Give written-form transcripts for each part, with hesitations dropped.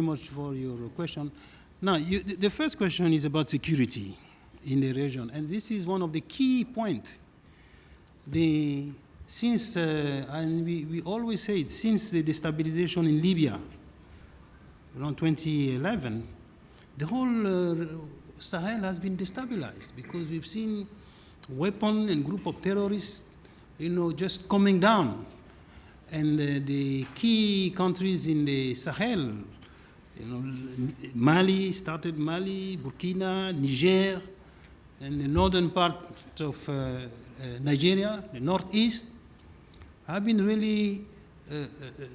Much for your question. Now, the first question is about security in the region, and this is one of the key points. Since, and we always say it, since the destabilization in Libya around 2011, the whole Sahel has been destabilized because we've seen weapon and group of terrorists, just coming down. And the key countries in the Sahel, Mali, Burkina, Niger, and the northern part of Nigeria, the northeast, have been really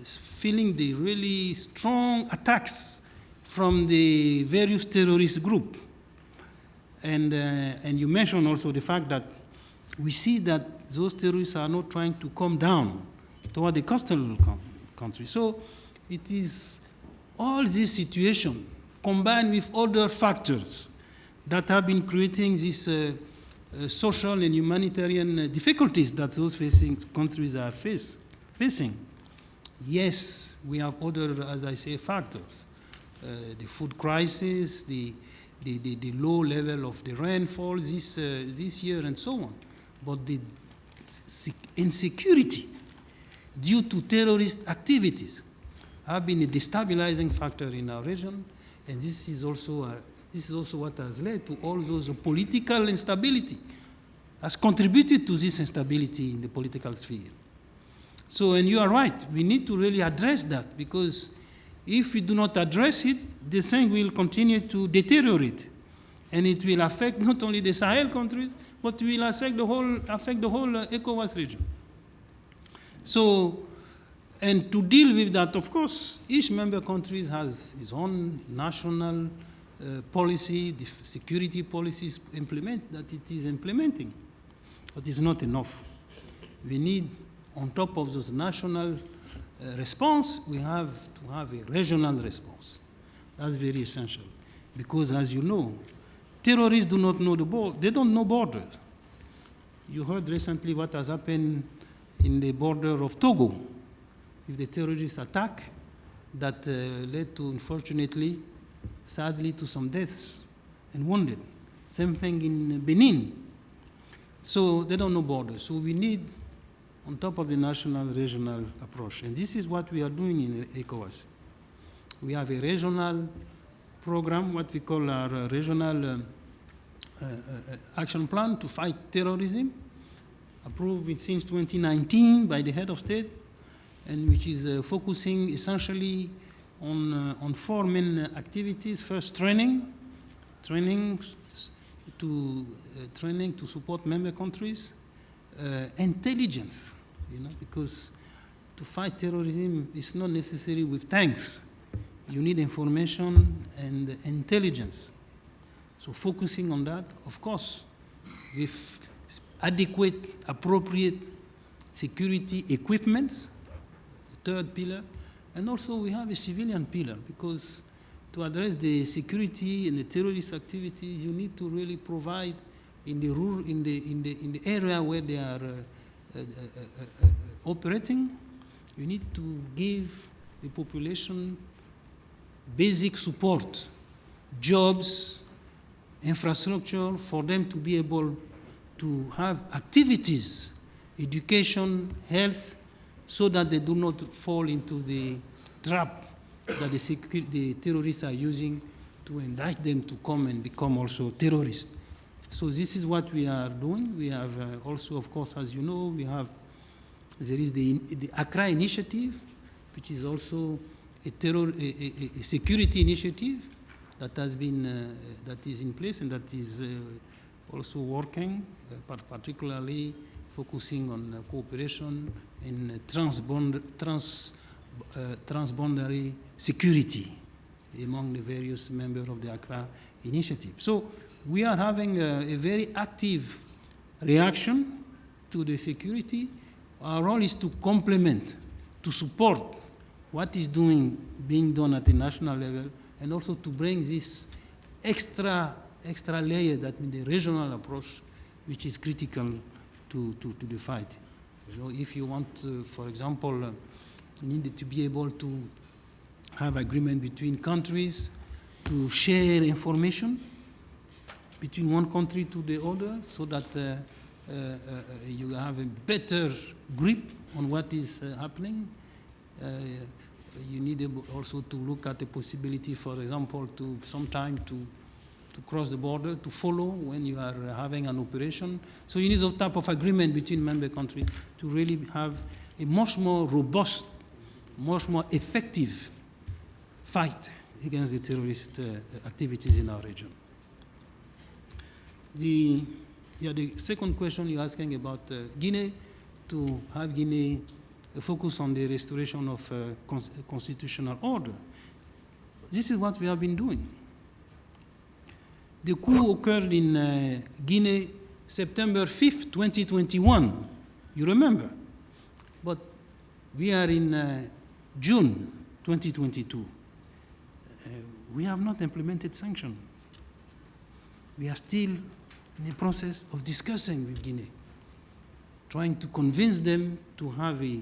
feeling the really strong attacks from the various terrorist groups. And you mentioned also the fact that we see that those terrorists are not trying to come down toward the coastal country. So it is all this situation combined with other factors that have been creating these social and humanitarian difficulties that those countries are facing. Yes, we have other, as I say, factors. The food crisis, the low level of the rainfall this year and so on. But the insecurity due to terrorist activities have been a destabilizing factor in our region, and this is also what has led to all those political instability, has contributed to this instability in the political sphere. So, and you are right, we need to really address that, because if we do not address it, the thing will continue to deteriorate, and it will affect not only the Sahel countries, but will affect the whole ECOWAS region. So, and to deal with that, of course, each member country has its own national policy, the security policies that it is implementing. But it's not enough. We need, on top of those national response, we have to have a regional response. That's very essential. Because as you know, terrorists do not know they don't know borders. You heard recently what has happened in the border of Togo, with the terrorist attack that led to, unfortunately, sadly, to some deaths and wounded. Same thing in Benin. So they don't know borders. So we need, on top of the national, regional approach. And this is what we are doing in ECOWAS. We have a regional program, what we call our regional action plan to fight terrorism, approved since 2019 by the head of state, and which is focusing essentially on four main activities. First, training to support member countries, intelligence, because to fight terrorism is not necessary with tanks. You need information and intelligence. So focusing on that, of course, with adequate, appropriate security equipments, third pillar, and also we have a civilian pillar, because to address the security and the terrorist activities, you need to really provide in the area where they are operating. You need to give the population basic support, jobs, infrastructure for them to be able to have activities, education, health, so that they do not fall into the trap that the terrorists are using to indict them to come and become also terrorists. So this is what we are doing. We have also, of course, as you know, there is the Accra initiative, which is also a security initiative that has been, that is in place and that is also working, particularly focusing on cooperation in transboundary security among the various members of the Accra initiative. So we are having a very active reaction to the security. Our role is to complement, to support what is being done at the national level, and also to bring this extra layer, that means the regional approach, which is critical to the fight. If you want, for example, you need to be able to have agreement between countries to share information between one country to the other so that you have a better grip on what is happening. You need also to look at the possibility, for example, to sometime to cross the border, to follow when you are having an operation. So you need a type of agreement between member countries to really have a much more robust, much more effective fight against the terrorist activities in our region. The second question you're asking about Guinea, to have Guinea focus on the restoration of constitutional order. This is what we have been doing. The coup occurred in Guinea September 5th, 2021. You remember? But we are in June 2022. We have not implemented sanctions. We are still in the process of discussing with Guinea, trying to convince them to have a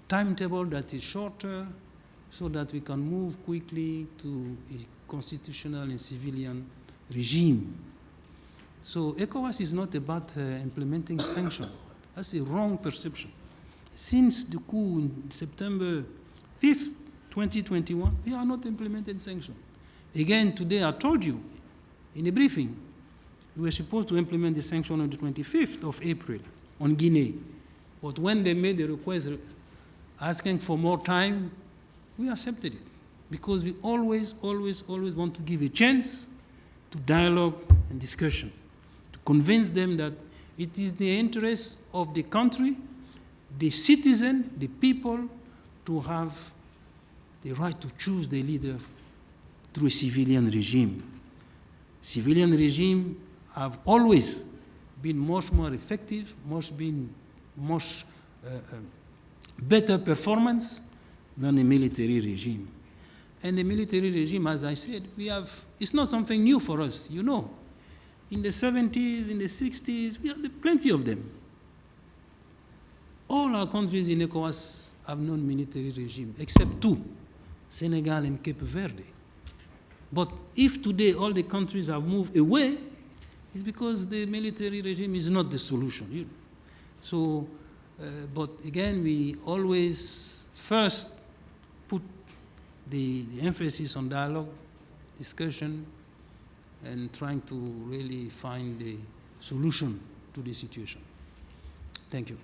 timetable that is shorter so that we can move quickly to a constitutional and civilian regime. So ECOWAS is not about implementing sanctions. That's a wrong perception. Since the coup in September 5th, 2021, we are not implementing sanctions. Again, today I told you in a briefing, we were supposed to implement the sanction on the 25th of April on Guinea. But when they made the request asking for more time, we accepted it. Because we always want to give a chance to dialogue and discussion, to convince them that it is the interest of the country, the citizen, the people, to have the right to choose their leader through a civilian regime. Civilian regime have always been much more effective, much better performance than a military regime. And the military regime, as I said, it's not something new for us, you know. In the 70s, in the 60s, we had plenty of them. All our countries in ECOWAS have known military regime, except two, Senegal and Cape Verde. But if today all the countries have moved away, it's because the military regime is not the solution. So, but again, we always first put the emphasis on dialogue, discussion, and trying to really find a solution to the situation. Thank you.